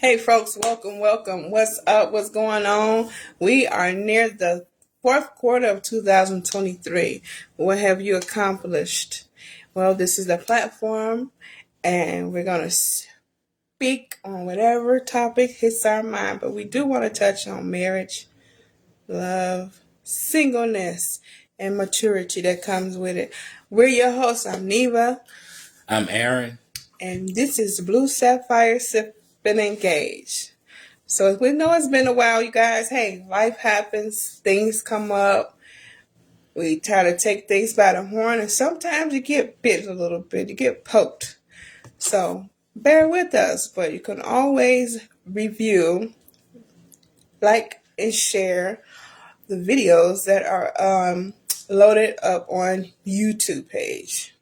Hey folks, welcome. What's up? What's going on? We are near the fourth quarter of 2023. What have you accomplished? Well, this is the platform and we're going to speak on whatever topic hits our mind, but we do want to touch on marriage, love, singleness, and maturity that comes with it. We're your hosts. I'm Neva. I'm Aaron. And this is Blue Sapphire Sip and Engage. So we know it's been a while, you guys. Hey, life happens. Things come up. We try to take things by the horn, and sometimes you get bit a little bit. You get poked. So bear with us, but you can always review, like, and share the videos that are loaded up on YouTube page.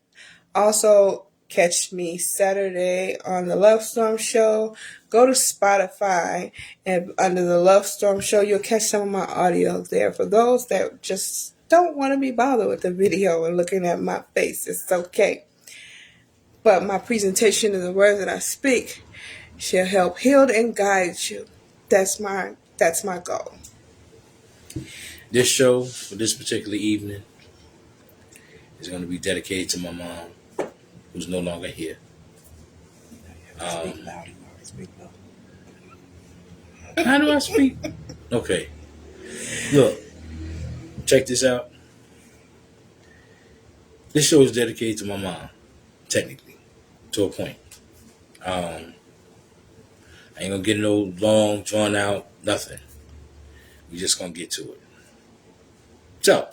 Also, catch me Saturday on the Love Storm Show. Go to Spotify, and under the Love Storm Show, you'll catch some of my audio there. For those that just don't want to be bothered with the video and looking at my face, it's okay. But my presentation and the words that I speak shall help heal and guide you. That's my goal. This show for this particular evening is going to be dedicated to my mom, who's no longer here. How do I speak? Okay. Look, check this out. This show is dedicated to my mom, technically, to a point. I ain't going to get no long, drawn out, nothing. We just going to get to it. So,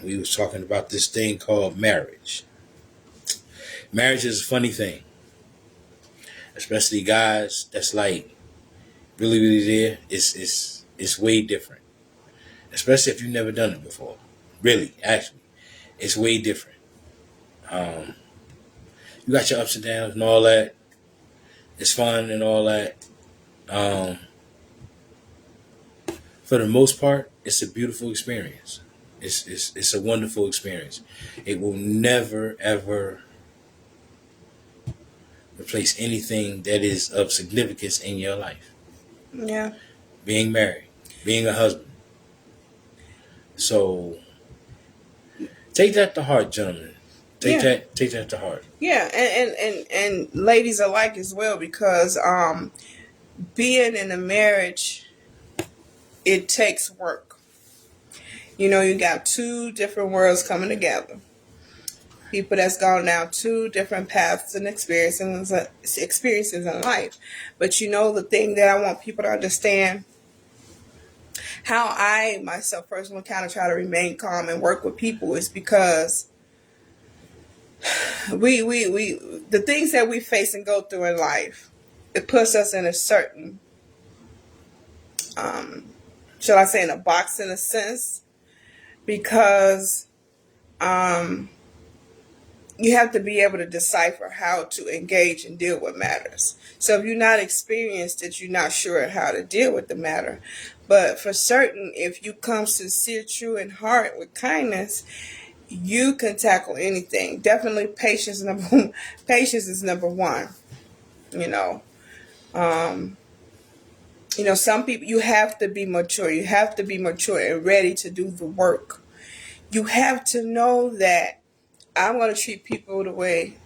we was talking about this thing called marriage. Marriage is a funny thing. Especially guys that's like really there. It's way different. Especially if you've never done it before. Really, actually. It's way different. You got your ups and downs and all that. It's fun and all that. For the most part, it's a beautiful experience. It's a wonderful experience. It will never, ever replace anything that is of significance in your life. Yeah. Being married, being a husband. So take that to heart, gentlemen. Take that to heart. Yeah, and ladies alike as well, because being in a marriage, it takes work. You know, you got two different worlds coming together. People that's gone down two different paths and experiences in life. But you know, the thing that I want people to understand, how I myself personally kind of try to remain calm and work with people, is because we the things that we face and go through in life, it puts us in a certain shall I say, in a box, in a sense, because you have to be able to decipher how to engage and deal with matters. So if you're not experienced, that you're not sure how to deal with the matter. But for certain, if you come sincere, true, and heart with kindness, you can tackle anything. Definitely patience is number one. You know. Some people, you have to be mature. You have to be mature and ready to do the work. You have to know that I want to treat people the way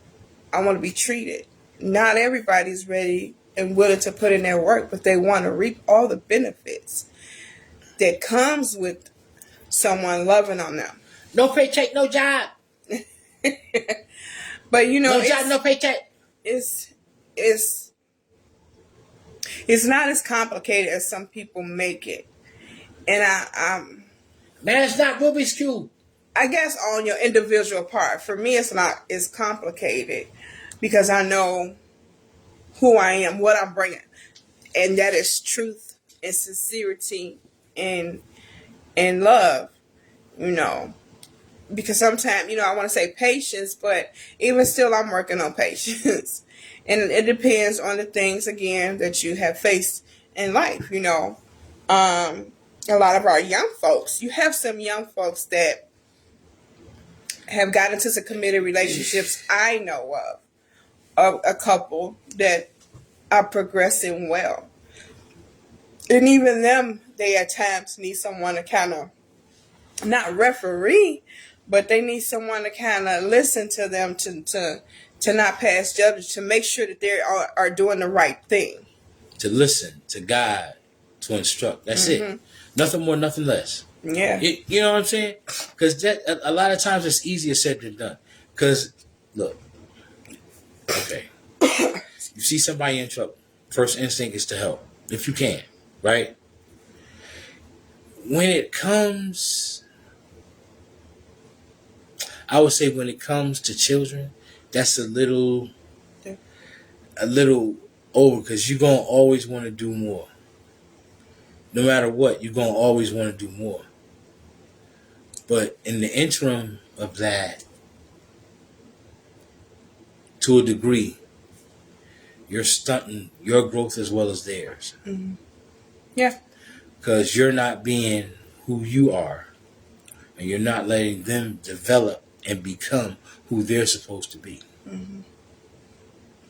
I want to be treated. Not everybody's ready and willing to put in their work, but they want to reap all the benefits that comes with someone loving on them. No paycheck, no job. But no job, no paycheck. It's not as complicated as some people make it. And man, it's not Rubik's Cube. I guess on your individual part. For me, it's not as complicated because I know who I am, what I'm bringing. And that is truth and sincerity and love, Because sometimes, I want to say patience, but even still I'm working on patience. And it depends on the things, again, that you have faced in life, A lot of our young folks, you have some young folks that have gotten into some committed relationships I know of, a couple that are progressing well. And even them, they at times need someone to kind of not referee, but they need someone to kind of listen to them to not pass judgment, to make sure that they are doing the right thing. To listen, to guide, to instruct. That's it. Nothing more, nothing less. Yeah. You know what I'm saying? Because that a lot of times it's easier said than done. Because look, okay, you see somebody in trouble, first instinct is to help if you can, right? When it comes, I would say when it comes to children, that's a little over because you're gonna always want to do more. No matter what, you're gonna always want to do more. But in the interim of that, to a degree, you're stunting your growth as well as theirs. Mm-hmm. Yeah. Because you're not being who you are, and you're not letting them develop and become who they're supposed to be. Mm-hmm.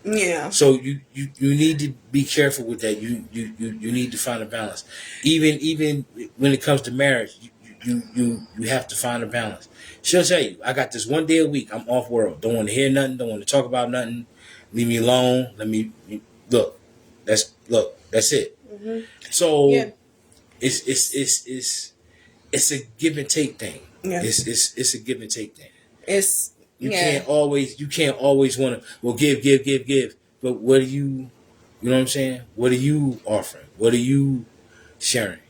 Yeah. So you need to be careful with that. You need to find a balance. Even when it comes to marriage, you have to find a balance. She'll tell you, I got this one day a week. I'm off world. Don't want to hear nothing. Don't want to talk about nothing. Leave me alone. Let me look. That's it. Mm-hmm. So Yeah. It's a give and take thing. Yeah. It's a give and take thing. It's You can't always want to, well, give. But what are you know what I'm saying? What are you offering? What are you sharing?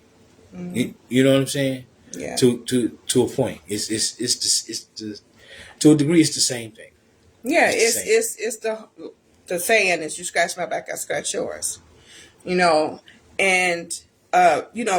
Mm-hmm. You know what I'm saying? Yeah. To a point. It's the to a degree it's the same thing. Yeah, It's the saying is, you scratch my back, I scratch yours. You know, and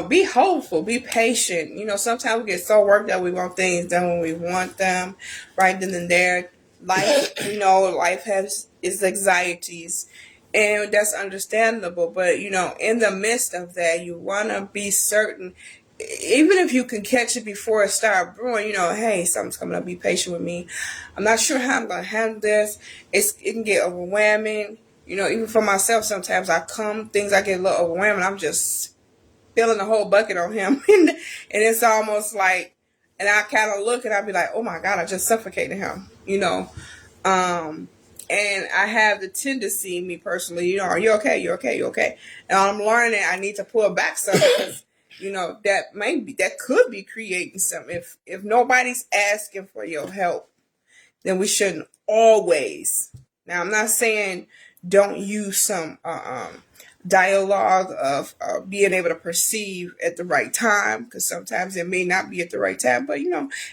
be hopeful, be patient. Sometimes we get so worked that we want things done when we want them, right then and there. Life, life has its anxieties, and that's understandable. But in the midst of that, you want to be certain, even if you can catch it before it starts brewing. Hey, something's coming up. Be patient with me. I'm not sure how I'm gonna handle this. It can get overwhelming. Even for myself, sometimes things I get a little overwhelming. I'm just filling the whole bucket on him. And it's almost like, and I kind of look and I'll be like, oh my God, I just suffocated him, and I have the tendency, me personally, are you okay? You're okay. You're okay. And I'm learning I need to pull back some because, that could be creating some, if nobody's asking for your help, then we shouldn't always. Now, I'm not saying don't use some dialogue of being able to perceive at the right time, because sometimes it may not be at the right time. But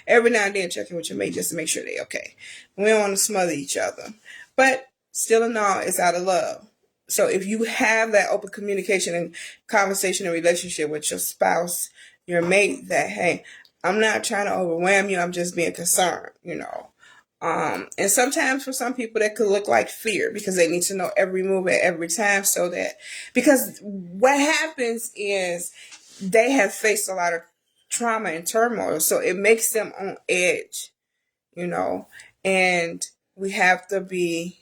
every now and then check in with your mate just to make sure they're okay. We don't want to smother each other, but still in all, it's out of love. So if you have that open communication and conversation and relationship with your spouse, your mate, that hey, I'm not trying to overwhelm you. I'm just being concerned. And sometimes for some people that could look like fear, because they need to know every move at every time, because what happens is they have faced a lot of trauma and turmoil, so it makes them on edge, and we have to be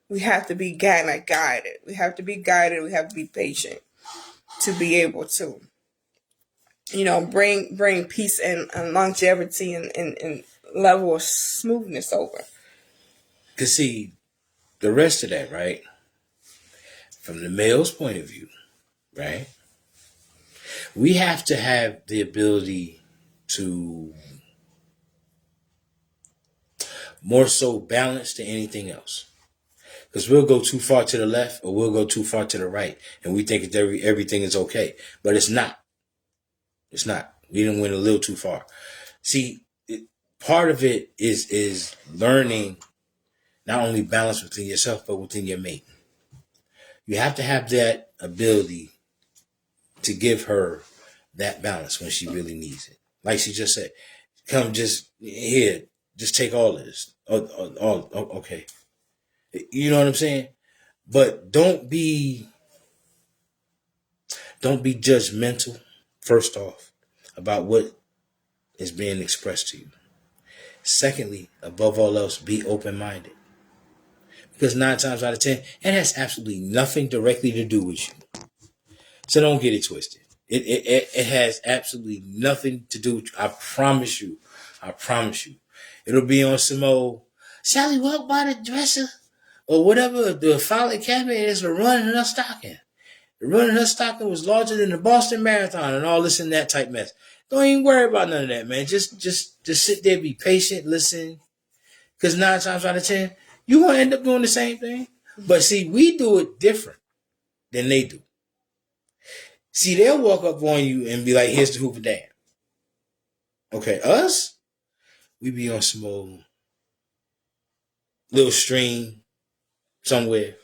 guided. We have to be guided. We have to be patient to be able to, bring peace and longevity and level of smoothness over. Cause see, the rest of that, right? From the male's point of view, right? We have to have the ability to more so balance than anything else. Because we'll go too far to the left or we'll go too far to the right, and we think that everything is okay, but it's not. It's not. We didn't went a little too far. See, part of it is learning not only balance within yourself but within your mate. You have to have that ability to give her that balance when she really needs it. Like she just said, come just here, just take all of this. Okay. You know what I'm saying? But don't be judgmental, first off, about what is being expressed to you. Secondly, above all else, be open-minded. Because 9 times out of 10, it has absolutely nothing directly to do with you. So don't get it twisted. It has absolutely nothing to do with you. I promise you. I promise you. It'll be on some old, Sally walked by the dresser or whatever the filing cabinet is for running her stocking. The running her stocking was larger than the Boston Marathon and all this and that type mess. Don't even worry about none of that, man. Just sit there, be patient, listen. Because 9 times out of 10, you gonna end up doing the same thing. But see, we do it different than they do. See, they'll walk up on you and be like, here's the Hoover Dam. Okay, us, we be on some old little stream somewhere.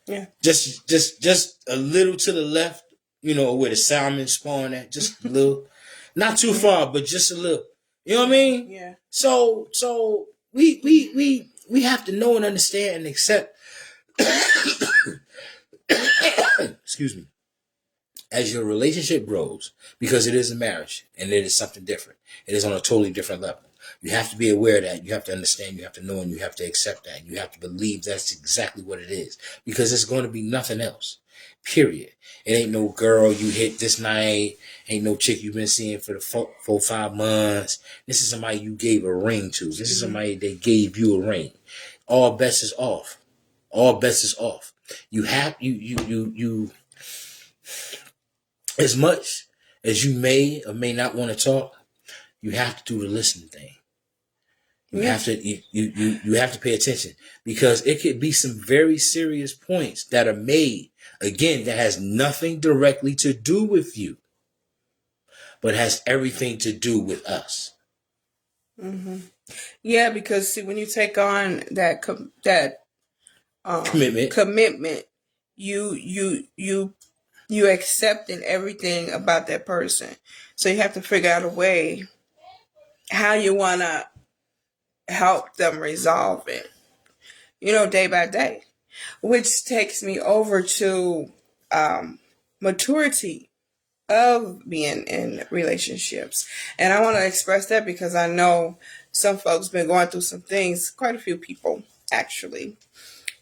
Yeah. Just a little to the left, where the salmon spawn at. Just a little. Not too far, but just a little. You know what I mean? Yeah. So we have to know and understand and accept excuse me, as your relationship grows, because it is a marriage and it is something different. It is on a totally different level. You have to be aware of that. You have to understand, you have to know, and you have to accept that. You have to believe that's exactly what it is, because it's going to be nothing else. Period. It ain't no girl you hit this night. Ain't no chick you've been seeing for the 4-5 months. This is somebody you gave a ring to. This is somebody that gave you a ring. All bets is off. All bets is off. You have you as much as you may or may not want to talk, you have to do the listening thing. You have to you have to pay attention, because it could be some very serious points that are made, again, that has nothing directly to do with you, but has everything to do with us. Mm-hmm. Yeah, because see, when you take on that commitment, you accepting everything about that person. So you have to figure out a way how you want to help them resolve it, day by day, which takes me over to maturity of being in relationships. And I want to express that because I know some folks been going through some things, quite a few people actually.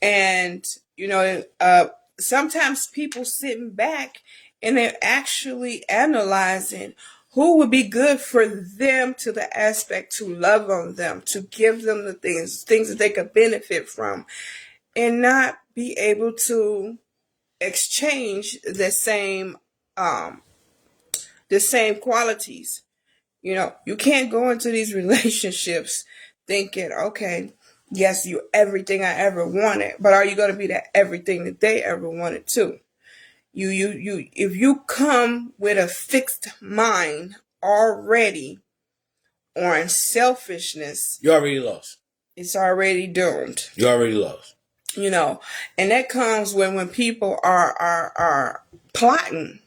And, sometimes people sitting back and they're actually analyzing who would be good for them, to the aspect to love on them, to give them the things that they could benefit from, and not be able to exchange the same qualities. You can't go into these relationships thinking, okay, yes, you're everything I ever wanted, but are you going to be that everything that they ever wanted too? If you come with a fixed mind already on selfishness, You already lost. it's already doomed. You already lost. And that comes when people are plotting.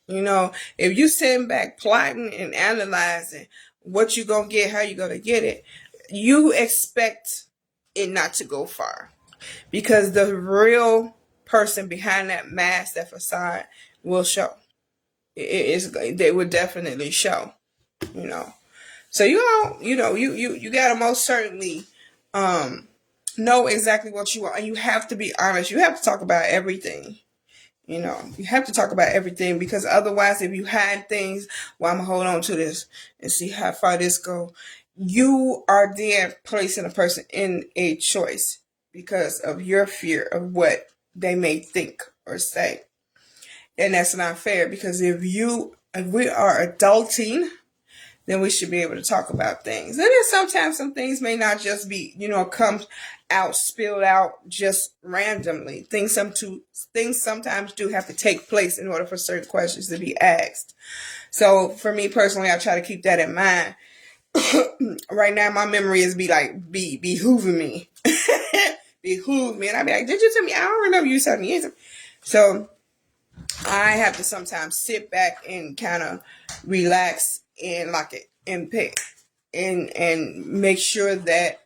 If you sitting back plotting and analyzing what you gonna get, how you gonna get it, you expect it not to go far, because the real person behind that mask, that facade, will show. They will definitely show. So you gotta most certainly know exactly what you want, and you have to be honest. You have to talk about everything. You have to talk about everything, because otherwise, if you hide things, well, I'm gonna hold on to this and see how far this go. You are then placing a person in a choice because of your fear of what they may think or say, and that's not fair. Because if we are adulting, then we should be able to talk about things. And then sometimes some things may not just be, come out, spilled out just randomly. Things sometimes do have to take place in order for certain questions to be asked. So for me personally, I try to keep that in mind. Right now, my memory is behooving me. Behoove me. And I be like, did you tell me? I don't remember you telling me anything. So I have to sometimes sit back and kind of relax and lock it and pick and make sure that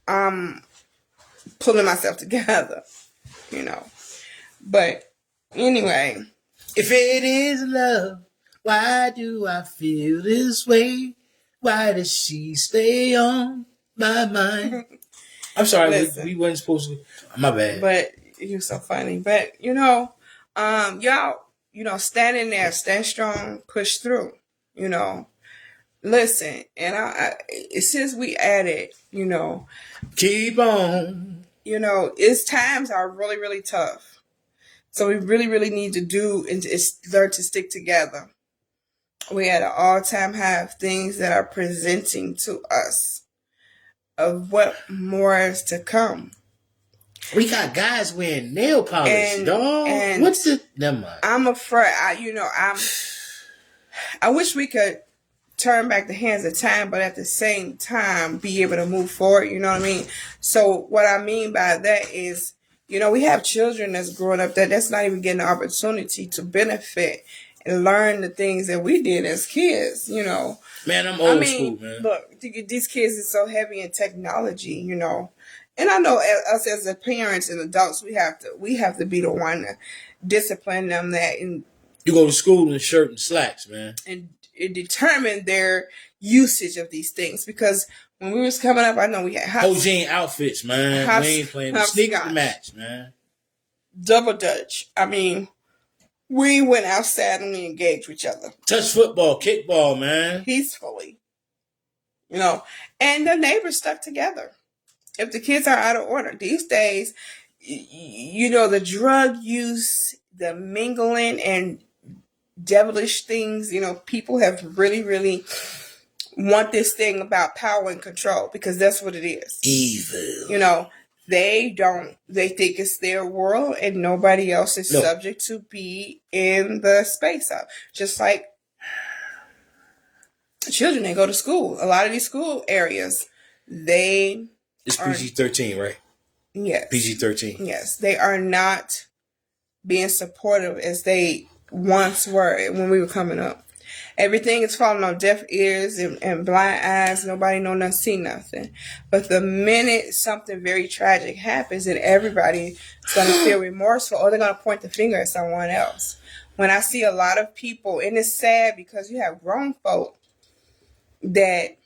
I'm pulling myself together, But anyway, if it is love, why do I feel this way? Why does she stay on my mind? I'm sorry, Listen, we weren't supposed to. My bad. but you're so funny. But y'all, stand in there, stand strong, push through. You know, listen, and since we added, Keep on. its times are really, really tough. So we really, really need to do and learn to stick together. We at an all-time high of things that are presenting to us of what more is to come. We got guys wearing nail polish, dog. And What's the? Never mind. I'm afraid. I wish we could turn back the hands of time, but at the same time be able to move forward. You know what I mean? So what I mean by that is, we have children that's growing up that's not even getting the opportunity to benefit and learn the things that we did as kids. Man, I'm old school, man. Look, these kids are so heavy in technology. And I know us as the parents and adults, we have to be the one to discipline them and you go to school in shirt and slacks, man, and determine their usage of these things. Because when we was coming up, I know we had Hojane outfits, man. We ain't playing the sneak the match, man. Double Dutch. I mean, we went outside and we engaged with each other. Touch football, kickball, man. Peacefully. And the neighbors stuck together. If the kids are out of order these days, the drug use, the mingling, and devilish things, people have really, really want this thing about power and control, because that's what it is. Evil. They think it's their world and nobody else is subject to be in the space of. Just like children, they go to school. A lot of these school areas, it's PG-13, right? Yes. PG-13. Yes. They are not being supportive as they once were when we were coming up. Everything is falling on deaf ears and blind eyes. Nobody know nothing, see nothing. But the minute something very tragic happens, then everybody is going to feel remorseful, or they're going to point the finger at someone else. When I see a lot of people, and it's sad because you have grown folk that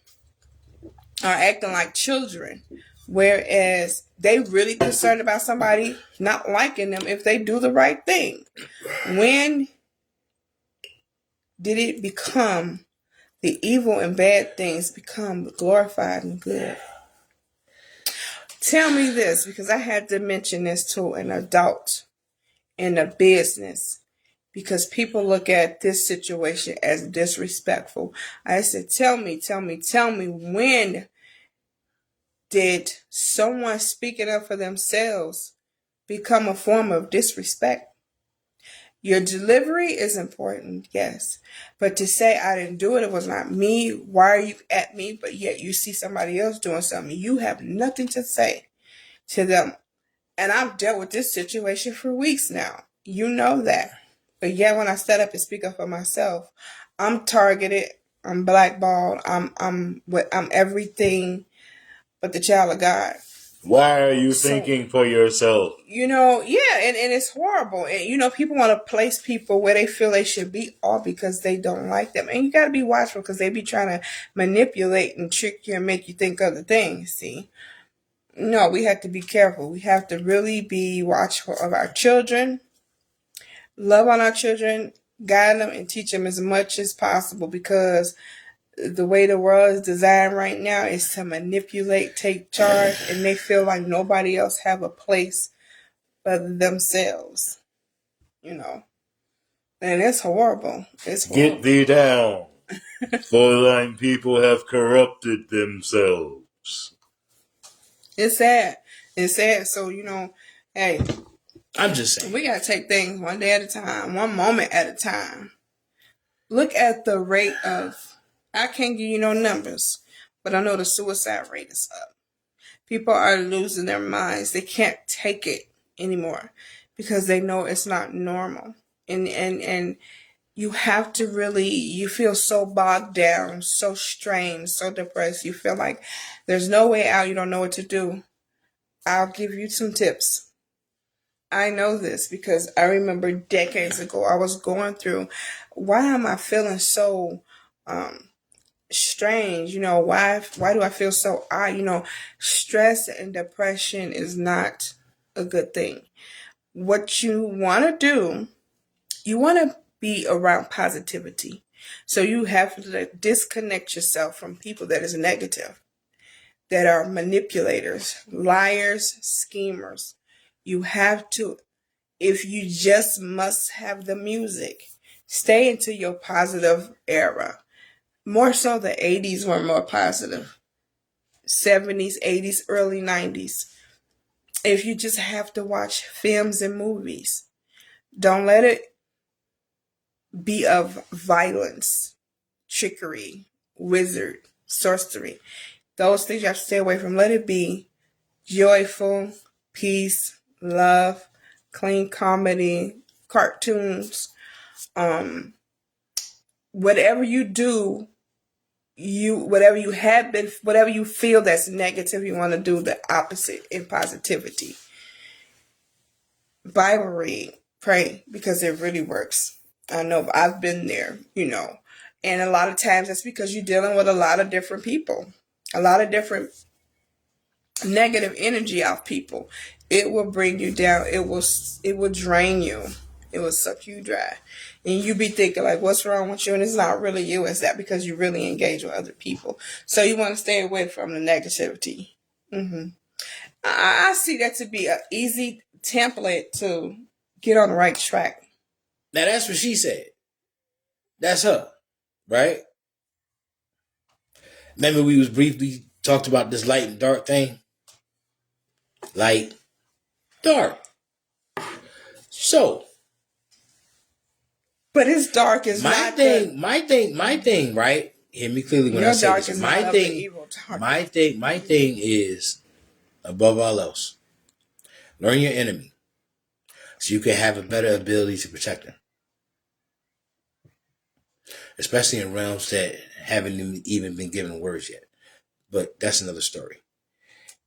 are acting like children, whereas they really concerned about somebody not liking them if they do the right thing. When did it become the evil and bad things become glorified and good? Tell me this, because I had to mention this to an adult in a business, because people look at this situation as disrespectful. I said, tell me, when did someone speaking up for themselves become a form of disrespect? Your delivery is important, yes. But to say I didn't do it was not me, why are you at me? But yet you see somebody else doing something, you have nothing to say to them. And I've dealt with this situation for weeks now. You know that. But yet when I stand up and speak up for myself, I'm targeted, I'm blackballed, I'm everything but the child of God. Why are you thinking for yourself? And it's horrible. And, people want to place people where they feel they should be, all because they don't like them. And you got to be watchful, because they be trying to manipulate and trick you and make you think other things, see? No, we have to be careful. We have to really be watchful of our children, love on our children, guide them, and teach them as much as possible, because the way the world is designed right now is to manipulate, take charge, and they feel like nobody else have a place but themselves. And it's horrible. It's horrible. Get thee down, for thine people have corrupted themselves. It's sad. So, hey, I'm just saying, we got to take things one day at a time, one moment at a time. Look at the rate of, I can't give you no numbers, but I know the suicide rate is up. People are losing their minds. They can't take it anymore because they know it's not normal. And you have to really, you feel so bogged down, so strained, so depressed. You feel like there's no way out. You don't know what to do. I'll give you some tips. I know this because I remember decades ago I was going through, why am I feeling so strange. Why do I feel so odd? Stress and depression is not a good thing. What you want to do, you want to be around positivity. So you have to disconnect yourself from people that is negative, that are manipulators, liars, schemers. You have to, if you just must have the music, stay into your positive era. More so the 80s were more positive. 70s, 80s, early 90s. If you just have to watch films and movies, don't let it be of violence, trickery, wizard, sorcery. Those things you have to stay away from. Let it be joyful, peace, love, clean comedy, cartoons. Whatever you do, whatever you have been, whatever you feel that's negative, you want to do the opposite in positivity. Bible read, pray, because it really works. I know I've been there, and a lot of times that's because you're dealing with a lot of different people, a lot of different negative energy off people. It will bring you down. It will drain you. It will suck you dry. And you be thinking like, what's wrong with you? And it's not really you. It's that because you really engage with other people. So you want to stay away from the negativity. I see that to be an easy template to get on the right track. Now that's what she said. That's her, right? Remember we was briefly talked about this light and dark thing? Light, dark. So, but it's dark is my not thing, my thing, right? Hear me clearly when I say dark this. is My not thing, the evil dark. my thing is above all else, learn your enemy so you can have a better ability to protect them, especially in realms that haven't even been given words yet. But that's another story.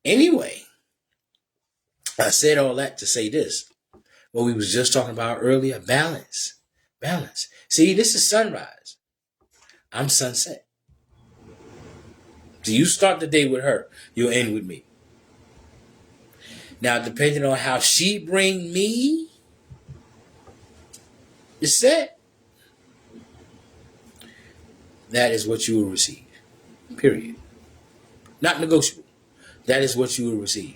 Anyway, I said all that to say this. What we was just talking about earlier, balance. Balance. See, this is sunrise. I'm sunset. So you start the day with her, you'll end with me. Now, depending on how she bring me, it's set. That is what you will receive. Period. Not negotiable. That is what you will receive.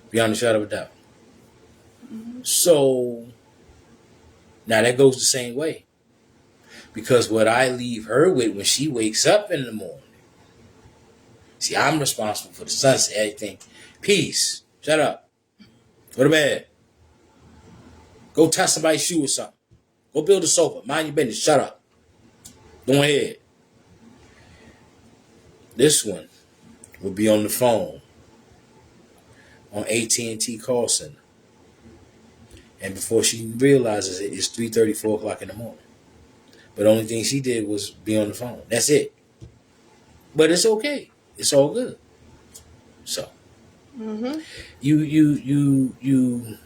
Beyond a shadow of a doubt. So, now that goes the same way. Because what I leave her with when she wakes up in the morning, see, I'm responsible for the sunset, everything. Peace. Shut up. Go to bed. Go tie somebody's shoe or something. Go build a sofa. Mind your business. Shut up. Go ahead. This one will be on the phone on AT&T call center. And before she realizes it, it's 3:30, 4 o'clock in the morning. But the only thing she did was be on the phone. That's it. But it's okay. It's all good. So you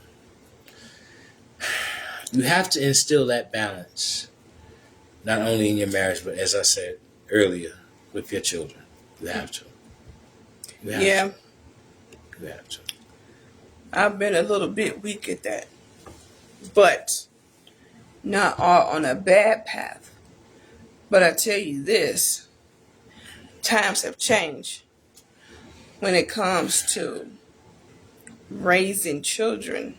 have to instill that balance, not only in your marriage, but as I said earlier, with your children. You have to. You have to. I've been a little bit weak at that, but not all on a bad path. But I tell you this, times have changed when it comes to raising children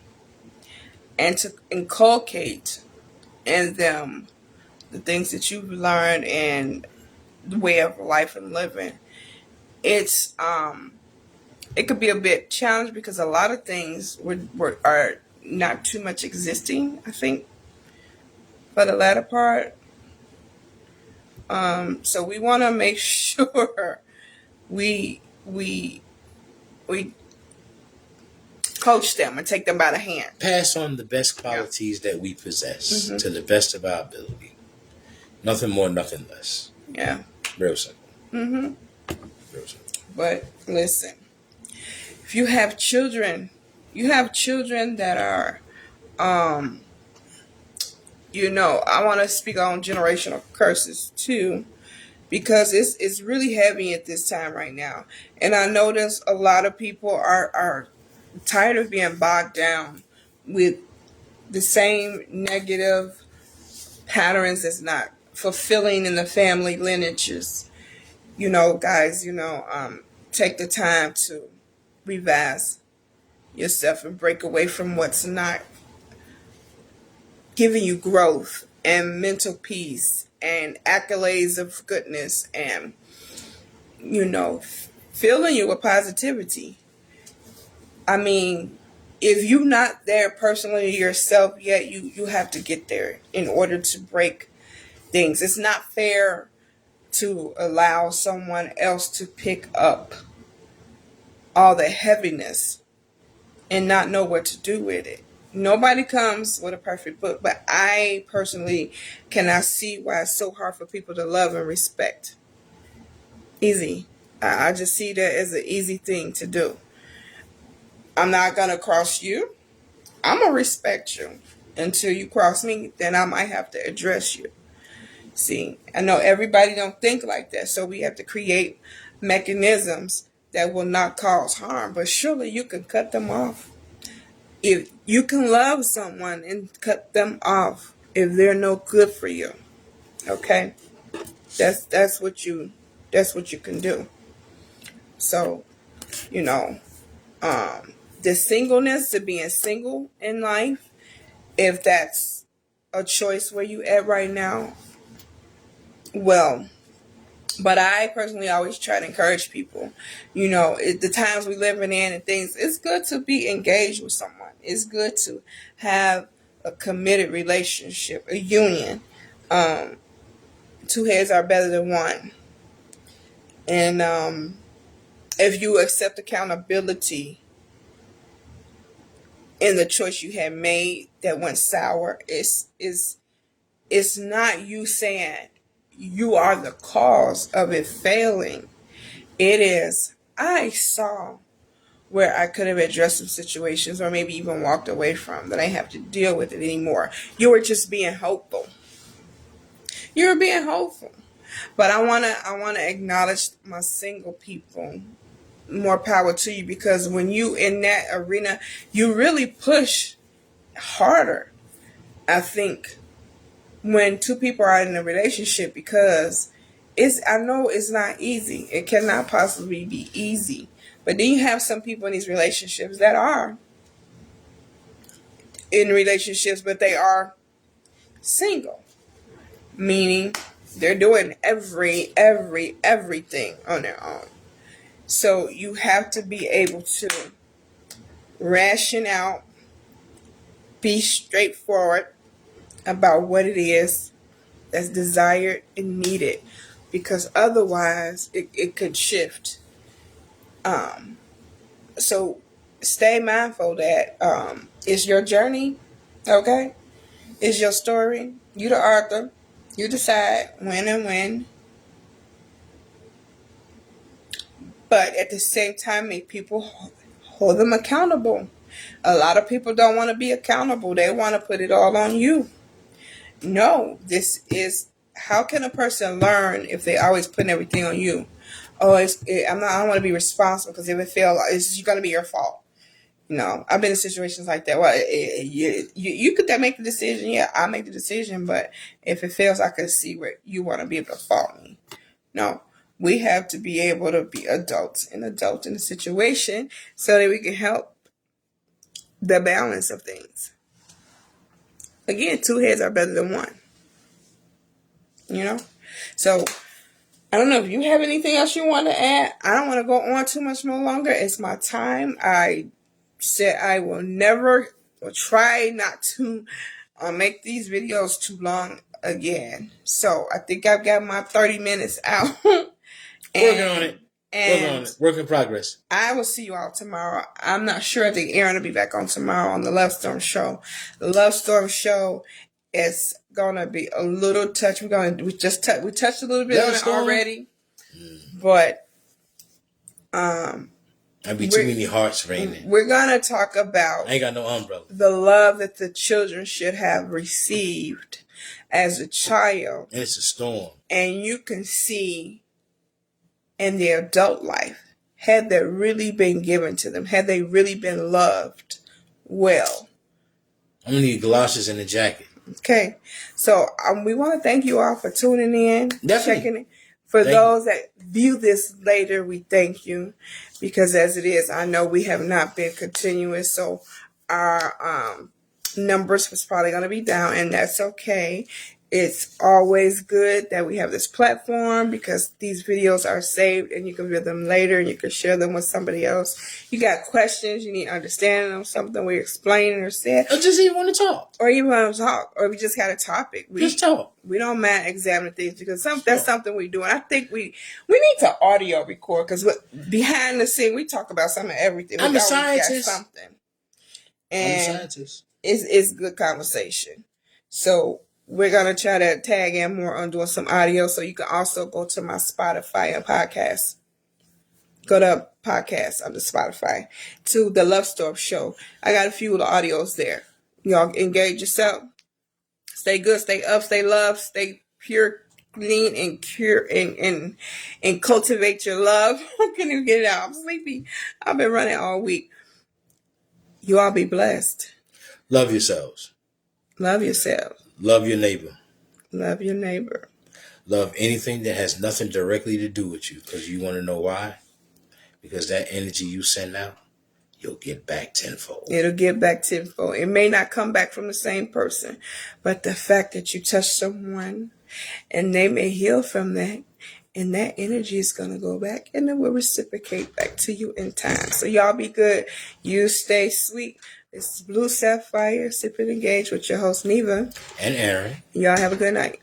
and to inculcate in them the things that you've learned and the way of life and living. It's it could be a bit challenging because a lot of things are not too much existing, I think, for the latter part. So we want to make sure we we we coach them and take them by the hand. Pass on the best qualities that we possess to the best of our ability. Nothing more, nothing less. Yeah. Real simple. Real simple. But listen, if you have children that are, I want to speak on generational curses too. because it's really heavy at this time right now. And I notice a lot of people are tired of being bogged down with the same negative patterns that's not fulfilling in the family lineages. Guys, take the time to revise yourself and break away from what's not giving you growth and mental peace and accolades of goodness and, filling you with positivity. I mean, if you're not there personally yourself yet, you have to get there in order to break things. It's not fair to allow someone else to pick up all the heaviness and not know what to do with it. Nobody comes with a perfect book, but I personally cannot see why it's so hard for people to love and respect. Easy. I just see that as an easy thing to do. I'm not going to cross you. I'm going to respect you. Until you cross me, then I might have to address you. See, I know everybody don't think like that, so we have to create mechanisms that will not cause harm, but surely you can cut them off. If you can love someone and cut them off if they're no good for you, okay? That's what you can do. So, you know, the singleness, to being single in life, if that's a choice where you at right now, well, but I personally always try to encourage people, the times we living in and things, it's good to be engaged with someone. It's good to have a committed relationship, a union. Two heads are better than one. And if you accept accountability in the choice you had made that went sour, it's not you saying you are the cause of it failing. It is, I saw where I could have addressed some situations or maybe even walked away from that I have to deal with it anymore. You were just being hopeful. You were being hopeful. But I wanna acknowledge my single people. More power to you, because when you in that arena, you really push harder, I think, when two people are in a relationship, because I know it's not easy. It cannot possibly be easy. But then you have some people in these relationships that are in relationships, but they are single, meaning they're doing everything on their own. So you have to be able to ration out, be straightforward about what it is that's desired and needed, because otherwise it could shift. So stay mindful that it's your journey, okay? It's your story. You the author. You decide when and when. But at the same time, make people hold them accountable. A lot of people don't want to be accountable. They want to put it all on you. No, how can a person learn if they always putting everything on you? Oh, I don't want to be responsible, because if it fails, it's going to be your fault. No, I've been in situations like that. Well, you could make the decision. Yeah, I'll make the decision. But if it fails, I could see where you want to be able to fault me. No, we have to be able to be adults in the situation so that we can help the balance of things. Again, two heads are better than one. So I don't know if you have anything else you want to add. I don't want to go on too much more longer. It's my time. I said I will try not to make these videos too long again. So I think I've got my 30 minutes out. Working on it. Work in progress. I will see you all tomorrow. I'm not sure. I think Aaron will be back on tomorrow on the Love Storm Show. The Love Storm Show is gonna be a little touch. We touched a little bit on it already, but I'd be too many hearts raining. We're gonna talk about, I ain't got no umbrella, the love that the children should have received as a child. And it's a storm. And you can see in their adult life, had that really been given to them, had they really been loved well. I'm going to need galoshes and a jacket. Okay. So we want to thank you all for tuning in. Definitely. Checking it. For those that view this later, we thank you. Because as it is, I know we have not been continuous. So our numbers was probably going to be down. And that's okay. It's always good that we have this platform because these videos are saved and you can view them later and you can share them with somebody else. You got questions, you need understanding of something we explained or said. Or just even want to talk. Or even want to talk. Or we just got a topic. Just talk. We don't mind examining things because that's something we do. And I think we need to audio record because behind the scene, we talk about some of everything. I'm a scientist. Something. And I'm a scientist. It's good conversation. So we're going to try to tag in more on doing some audio. So you can also go to my Spotify and podcast. Go to podcast on the Spotify to the Love Storm Show. I got a few of the audios there. Y'all engage yourself. Stay good, stay up, stay love, stay pure, clean, and cure and cultivate your love. I can't even get it out. I'm sleepy. I've been running all week. You all be blessed. Love yourselves. Love yourself. Love your neighbor. Love your neighbor. Love anything that has nothing directly to do with you. Because you want to know why? Because that energy you send out, you'll get back tenfold. It'll get back tenfold. It may not come back from the same person. But the fact that you touch someone and they may heal from that. And that energy is going to go back and it will reciprocate back to you in time. So y'all be good. You stay sweet. It's Blue Sapphire, Sip and Engage with your host, Neva. And Aaron. Y'all have a good night.